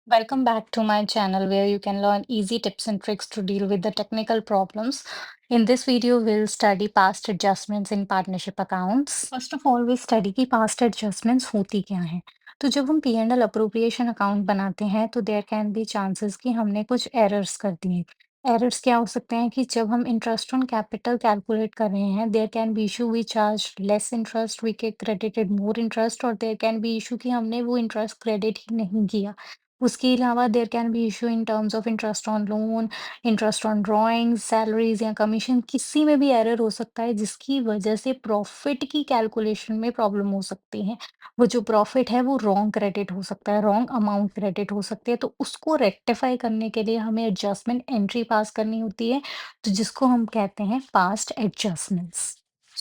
Welcome back to my channel where you can learn easy tips and tricks to deal with the technical problems. In this video, we'll study past adjustments in partnership accounts. First of all, we study कि past adjustments होती क्या हैं. तो जब हम P&L appropriation account बनाते हैं तो there can be chances कि हमने कुछ errors कर दिए. Errors क्या हो सकते हैं कि जब हम interest on capital calculate कर रहे हैं, there can be issue we charged less interest, we get credited more interest, और there can be issue कि हमने वो interest credit ही नहीं किया. उसके अलावा there can be issue in terms of interest on loan, interest on drawings, salaries या commission, किसी में भी एरर हो सकता है जिसकी वजह से प्रॉफिट की कैलकुलेशन में प्रॉब्लम हो सकती है। वो जो प्रॉफिट है वो रॉन्ग क्रेडिट हो सकता है, रॉन्ग अमाउंट क्रेडिट हो सकती है, तो उसको रेक्टिफाई करने के लिए हमें एडजस्टमेंट एंट्री पास करनी होती है, तो जिसको हम कहते हैं पास्ट एडजस्टमेंट्स।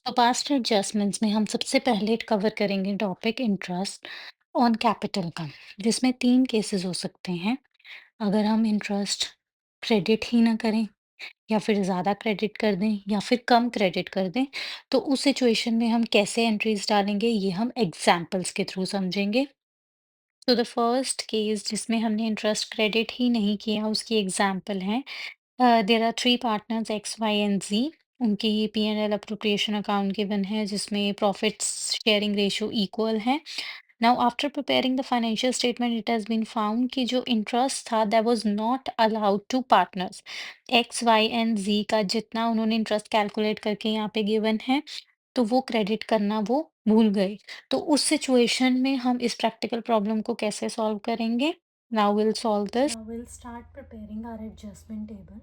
तो पास्ट एडजस्टमेंट्स में हम सबसे पहले कवर करेंगे टॉपिक इंटरेस्ट ऑन कैपिटल का, जिसमें 3 केसेस हो सकते हैं। अगर हम इंटरेस्ट क्रेडिट ही ना करें या फिर ज़्यादा क्रेडिट कर दें या फिर कम क्रेडिट कर दें, तो उस सिचुएशन में हम कैसे एंट्रीज़ डालेंगे, ये हम एग्ज़ाम्पल्स के थ्रू समझेंगे। तो द फर्स्ट केस जिसमें हमने इंटरेस्ट क्रेडिट ही नहीं किया, उसकी एग्ज़ाम्पल है there are 3 partners X, Y and Z. उनकी P&L एप्रोप्रिएशन अकाउंट गिवन है जिसमें प्रॉफिट्स शेयरिंग रेशियो इक्वल है। Now after preparing the financial statement it has been found कि जो इंटरेस्ट था that was not allowed to partners. X, Y and Z का जितना उन्होंने इंटरेस्ट कैलकुलेट करके यहाँ पे गिवन है, तो वो क्रेडिट करना वो भूल गए। तो उस सिचुएशन में हम इस प्रैक्टिकल प्रॉब्लम को कैसे सॉल्व करेंगे? Now will solve this. Now we'll start preparing our adjustment table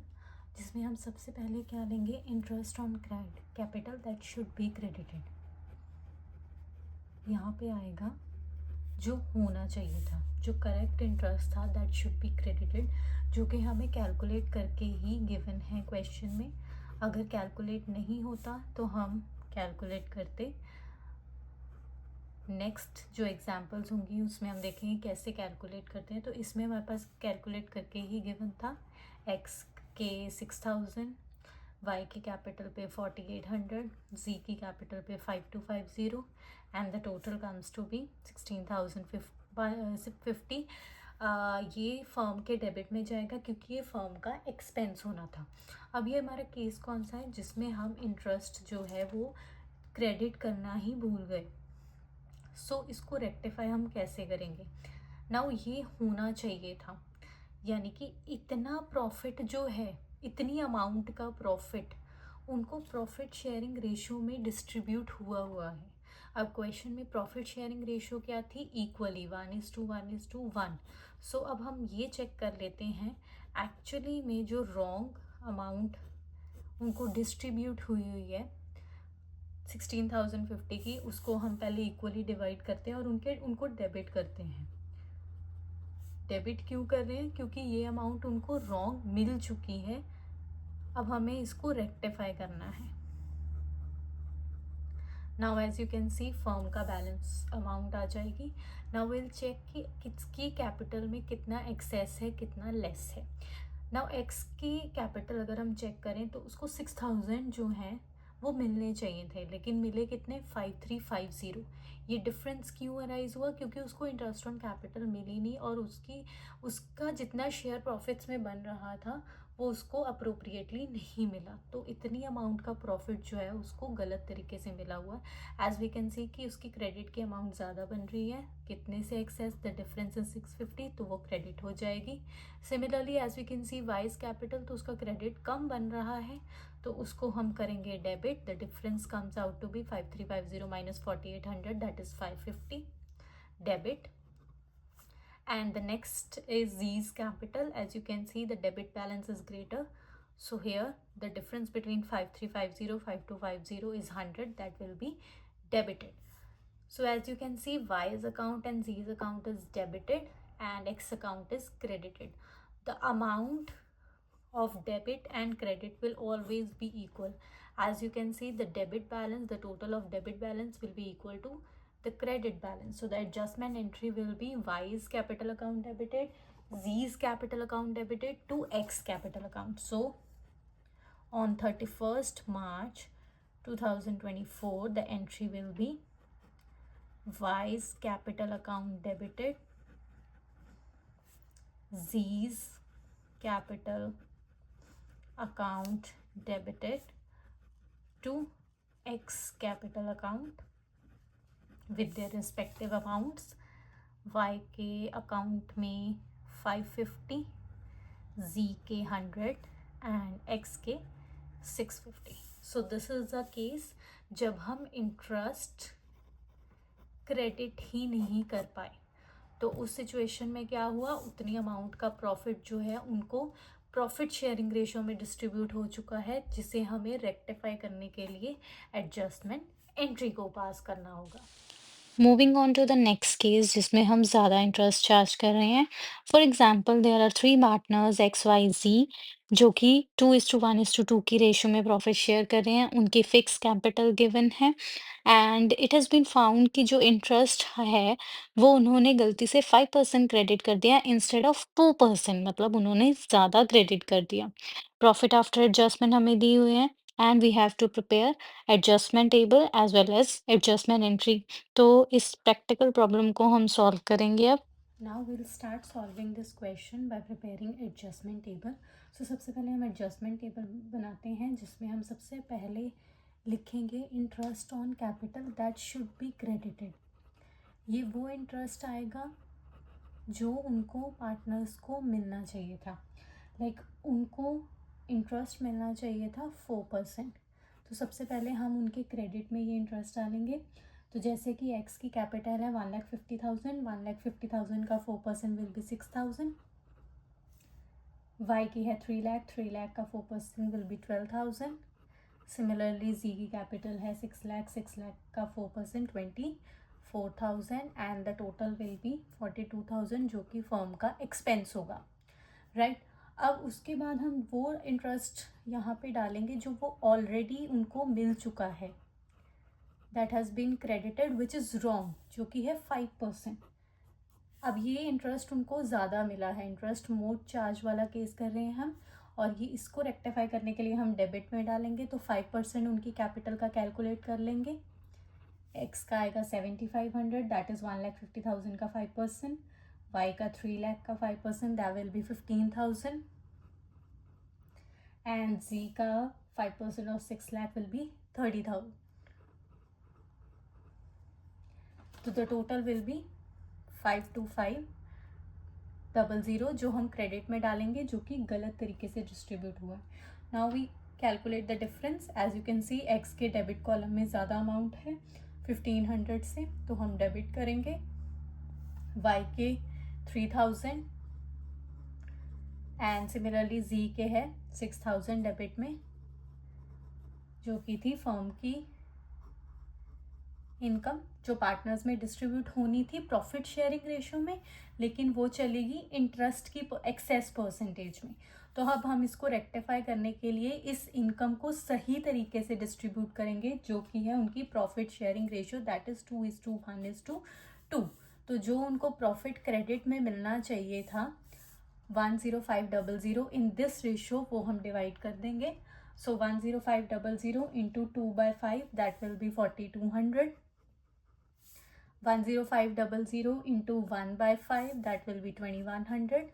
जिसमें हम सबसे पहले क्या लेंगे interest on capital that should be credited. यहाँ पे आएगा जो होना चाहिए था, जो करेक्ट इंटरेस्ट था दैट शुड बी क्रेडिटेड, जो कि हमें कैलकुलेट करके ही गिवन है क्वेश्चन में. अगर कैलकुलेट नहीं होता तो हम कैलकुलेट करते. नेक्स्ट जो एग्जांपल्स होंगी उसमें हम देखेंगे कैसे कैलकुलेट करते हैं. तो इसमें हमारे पास कैलकुलेट करके ही गिवन था एक्स के 6000, वाई की कैपिटल पे 4800, जी की कैपिटल पे 5250, and the total comes to be 16050. ये फर्म के डेबिट में जाएगा क्योंकि ये फर्म का एक्सपेंस होना था. अब ये हमारा केस कौन सा है जिसमें हम इंटरेस्ट जो है वो क्रेडिट करना ही भूल गए. सो इसको रेक्टिफाई हम कैसे करेंगे. नाउ ये होना चाहिए था, यानी कि इतना प्रॉफिट जो है, इतनी अमाउंट का प्रॉफिट उनको प्रॉफिट शेयरिंग रेशियो में डिस्ट्रीब्यूट हुआ है. अब क्वेश्चन में प्रॉफिट शेयरिंग रेशियो क्या थी, इक्वली 1:1:1. सो अब हम ये चेक कर लेते हैं एक्चुअली में जो रॉन्ग अमाउंट उनको डिस्ट्रीब्यूट हुई है 16,050 की, उसको हम पहले इक्वली डिवाइड करते हैं और उनको डेबिट करते हैं. डेबिट क्यों कर रहे हैं, क्योंकि ये अमाउंट उनको रॉन्ग मिल चुकी है. अब हमें इसको रेक्टिफाई करना है. Now as you can see firm का बैलेंस अमाउंट आ जाएगी. नाउ विल चेक कि किसकी कैपिटल में कितना एक्सेस है, कितना लेस है. नाउ एक्स की कैपिटल अगर हम चेक करें तो उसको 6000 जो है वो मिलने चाहिए थे, लेकिन मिले कितने, 5350. ये डिफरेंस क्यों अराइज हुआ, क्योंकि उसको इंटरेस्ट ऑन कैपिटल मिली नहीं और उसका जितना शेयर प्रॉफिट्स में बन रहा था वो उसको अप्रोप्रिएटली नहीं मिला. तो इतनी अमाउंट का प्रॉफिट जो है उसको गलत तरीके से मिला हुआ है. एज वी कैन सी कि उसकी क्रेडिट की अमाउंट ज़्यादा बन रही है. कितने से एक्सेस, द डिफरेंस इज 650, तो वो क्रेडिट हो जाएगी. Similarly as we can see Y's capital, तो उसका क्रेडिट कम बन रहा है तो उसको हम करेंगे debit. The difference comes out to be 5350 minus 4800, that is 550, debit. And the next is Z's capital. As you can see the debit balance is greater, so here the difference between 5350 5250 is 100, that will be debited. So as you can see Y's account and Z's account is debited and X account is credited. The amount of debit and credit will always be equal. As you can see the debit balance, the total of debit balance will be equal to the credit balance. So the adjustment entry will be Y's capital account debited, Z's capital account debited to X capital account. So on 31st March 2024 the entry will be Y's capital account debited Z's capital account debited to X capital account with their respective amounts. Y के account में 550, Z के 100 and X के 650. So this is the case जब हम interest credit ही नहीं कर पाए, तो उस सिचुएशन में क्या हुआ, उतनी अमाउंट का प्रॉफिट जो है उनको प्रॉफिट शेयरिंग रेशियो में डिस्ट्रीब्यूट हो चुका है, जिसे हमें रेक्टिफाई करने के लिए एडजस्टमेंट एंट्री को पास करना होगा. Moving on to the next case जिसमें हम ज़्यादा इंटरेस्ट चार्ज कर रहे हैं। For example there are three partners X Y Z जो कि 2:1:2 की रेशियो में प्रॉफिट शेयर कर रहे हैं। उनकी फिक्स कैपिटल गिवन है and it has been found कि जो इंटरेस्ट है वो उन्होंने गलती से 5% क्रेडिट कर दिया इंस्टेड ऑफ 2%, मतलब उन्होंने ज़्यादा क्रेडिट कर दिया। प्रॉफिट आफ्टर एडजस्टमेंट हमें दी हुई है and we have to prepare adjustment table as well as adjustment entry. तो इस प्रैक्टिकल प्रॉब्लम को हम सॉल्व करेंगे अब। Now we'll start solving this question by preparing adjustment table. So सबसे पहले हम adjustment table बनाते हैं, जिसमें हम सबसे पहले लिखेंगे interest on capital that should be credited. ये वो इंटरेस्ट आएगा जो उनको पार्टनर्स को मिलना चाहिए था, उनको इंटरेस्ट मिलना चाहिए था 4%। तो सबसे पहले हम उनके क्रेडिट में ये इंटरेस्ट डालेंगे। तो जैसे कि एक्स की कैपिटल है 1,50,000, 1,50,000 का 4% विल बी 6,000। वाई की है 3 लाख, 3 लाख का 4% विल बी 12,000। सिमिलरली जी की कैपिटल है 6 लाख, 6 लाख का 4% 24,000 and the total will be 42,000, जो कि फर्म का एक्सपेंस होगा, राइट। अब उसके बाद हम वो इंटरेस्ट यहाँ पे डालेंगे जो वो ऑलरेडी उनको मिल चुका है, that has been credited which is wrong, जो कि है 5%। अब ये इंटरेस्ट उनको ज़्यादा मिला है, इंटरेस्ट मोड चार्ज वाला केस कर रहे हैं हम, और ये इसको रेक्टिफाई करने के लिए हम डेबिट में डालेंगे। तो 5% उनकी कैपिटल का कैलकुलेट कर लेंगे। एक्स का आएगा 7,500, दैट इज़ 1,50,000 का 5%। वाई का 3 लाख का 5%, दैट विल बी 15,000 एंड जी का 5% ऑफ 6 लाख विल बी 30,000। तो द टोटल विल बी 525,000, जो हम क्रेडिट में डालेंगे, जो कि गलत तरीके से डिस्ट्रीब्यूट हुआ है। Now we calculate the difference. As you can see X के डेबिट कॉलम में ज़्यादा अमाउंट है 1,500 से, तो हम डेबिट करेंगे। वाई के 3,000 एंड सिमिलरली जी के है 6,000 डेबिट में, जो कि थी फर्म की इनकम, जो पार्टनर्स में डिस्ट्रीब्यूट होनी थी प्रॉफिट शेयरिंग रेशियो में, लेकिन वो चलेगी इंटरेस्ट की एक्सेस परसेंटेज में। तो अब हम इसको रेक्टिफाई करने के लिए इस इनकम को सही तरीके से डिस्ट्रीब्यूट करेंगे, जो कि है उनकी profit sharing ratio, that is 2:1:2। तो जो उनको प्रॉफिट क्रेडिट में मिलना चाहिए था 10500 इन दिस रेशियो, वो हम डिवाइड कर देंगे। सो 10500 into 2/5, that will be 4,200। 10500 into 1/5, that will be 2,100,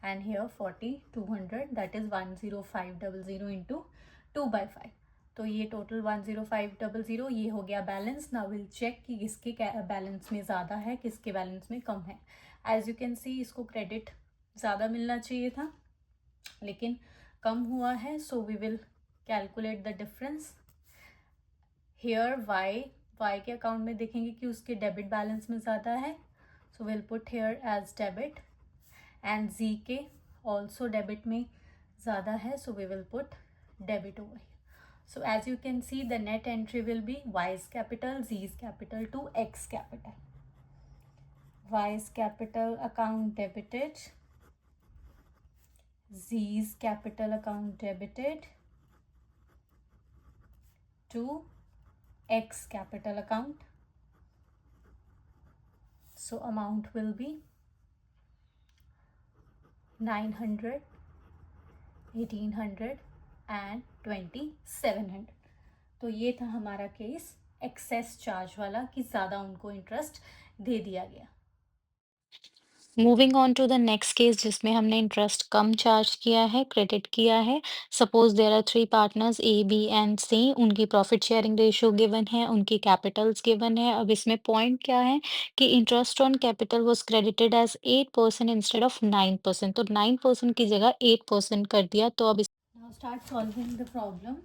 and here 4,200, that is 10500 into 2/5। तो ये टोटल 10500 ये हो गया बैलेंस। नाउ विल चेक कि किसके बैलेंस में ज़्यादा है, किसके बैलेंस में कम है। एज यू कैन सी इसको क्रेडिट ज़्यादा मिलना चाहिए था, लेकिन कम हुआ है। So we will calculate the difference. Here Y के अकाउंट में देखेंगे कि उसके डेबिट बैलेंस में ज़्यादा है, so will put here as debit. And Z के ऑल्सो डेबिट में ज़्यादा है, so we will put debit over here. So as you can see the net entry will be Y's capital, Z's capital to X capital. Y's capital account debited, Z's capital account debited to X capital account. So amount will be 900, 1,800 and 2,700। तो ये था हमारा case access charge वाला, कि ज़्यादा उनको interest दे दिया गया। Moving on to the next case जिसमें हमने इंटरेस्ट कम चार्ज किया है, क्रेडिट किया है। Suppose there are three partners A, B and C. उनकी प्रॉफिट शेयरिंग रेशियो गिवन है, उनकी कैपिटल्स गिवन है। अब इसमें पॉइंट क्या है कि interest on capital was credited as 8% instead of 9%। तो 9% की जगह 8% कर दिया। तो अब now start solving the problem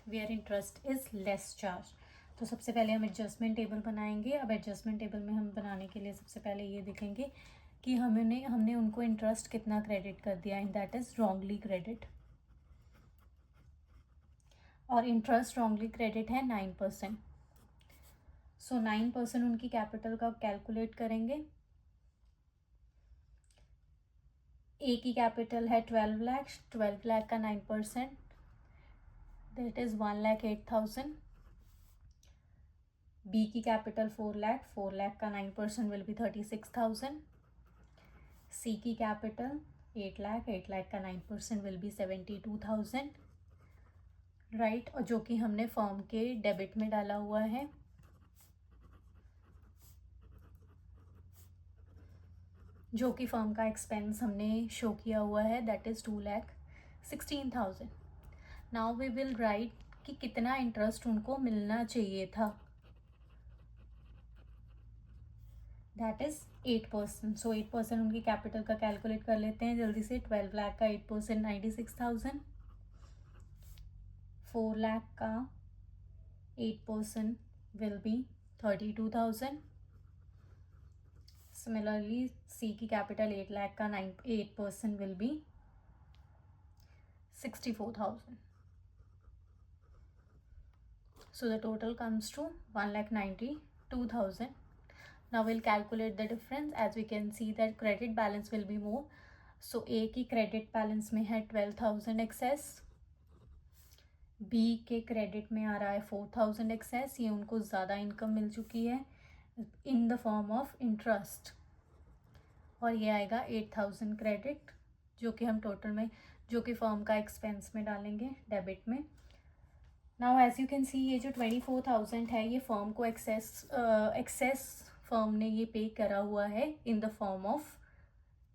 where interest is less charge. तो सबसे पहले हम एडजस्टमेंट टेबल बनाएंगे। अब एडजस्टमेंट टेबल में हम बनाने के लिए सबसे पहले ये देखेंगे कि हमने हमने उनको इंटरेस्ट कितना क्रेडिट कर दिया, and that is wrongly credit. और इंटरेस्ट रॉन्गली क्रेडिट है 9%। सो 9% उनकी कैपिटल का कैलकुलेट करेंगे। ए की कैपिटल है 12 लाख, 12 लाख का 9% दैट इज 1,08,000। बी की कैपिटल 4 लाख, 4 लाख का 9% विल बी 36,000। सी की कैपिटल 8 लाख, 8 लाख का 9% विल बी 72,000, राइट। और जो कि हमने फर्म के डेबिट में डाला हुआ है। जो कि फर्म का एक्सपेंस हमने शो किया हुआ है, that is 2,16,000। Now we will write कि कितना इंटरेस्ट उनको मिलना चाहिए था, दैट इज 8%। सो 8% उनकी कैपिटल का कैलकुलेट कर लेते हैं जल्दी से। 12 लाख का 8% 96,000। 4 लाख का 8% विल बी 32,000। सिमिलरली सी की कैपिटल 8 लाख का 8% will be 64,000। So the total comes to 1,92,000. Now we'll calculate the difference. As we can see that credit balance will be more. So A की credit balance में है 12,000 excess, B के credit में आ रहा है 4,000 excess। ये उनको ज़्यादा इनकम मिल चुकी है in the form of interest, और ये आएगा 8,000 क्रेडिट, जो कि हम टोटल में, जो कि फर्म का एक्सपेंस में डालेंगे डेबिट में। Now as you can see ये जो 24,000 है ये फर्म को एक्सेस फर्म ने ये पे करा हुआ है in the form of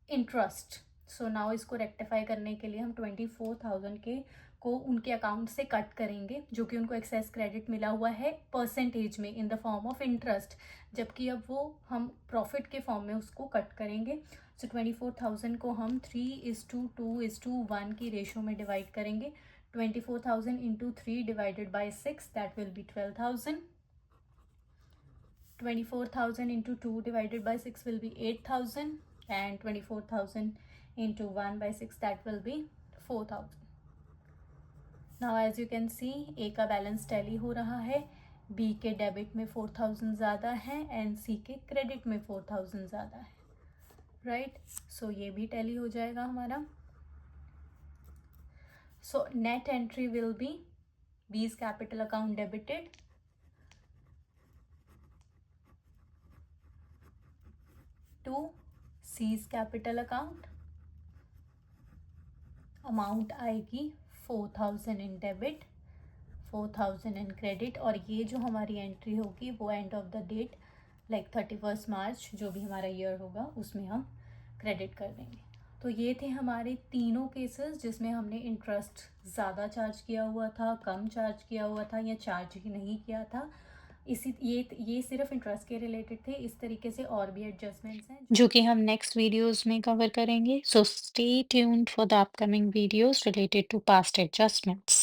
interest. So now इसको रेक्टिफाई करने के लिए हम 24,000 के को उनके अकाउंट से कट करेंगे, जो कि उनको एक्सेस क्रेडिट मिला हुआ है परसेंटेज में in the form of interest, जबकि अब वो हम प्रॉफिट के फॉर्म में उसको कट करेंगे। सो 24,000 को हम 3:2:1 की रेशो में डिवाइड करेंगे। 24,000 into 3 divided by 6 that will be 12,000। 24,000 into 2 divided by 6 will be 8,000, and 24,000 into 1 by 6 that will be 4,000. Now as you can see A का बैलेंस टैली हो रहा है, B के डेबिट में 4,000 ज़्यादा है एंड C के क्रेडिट में 4,000 ज़्यादा है, राइट। सो ये भी टैली हो जाएगा हमारा। So net entry will be B's capital account debited, to C's capital account, amount आएगी 4,000 इन डेबिट, 4,000 इन क्रेडिट, और ये जो हमारी एंट्री होगी वो end of the date like 31 March जो भी हमारा ईयर होगा उसमें हम क्रेडिट कर देंगे। तो ये थे हमारे तीनों केसेस जिसमें हमने इंटरेस्ट ज़्यादा चार्ज किया हुआ था, कम चार्ज किया हुआ था या चार्ज ही नहीं किया था। ये सिर्फ इंटरेस्ट के रिलेटेड थे। इस तरीके से और भी एडजस्टमेंट्स हैं जो कि हम नेक्स्ट वीडियोस में कवर करेंगे। So stay tuned for the upcoming videos related to past adjustments.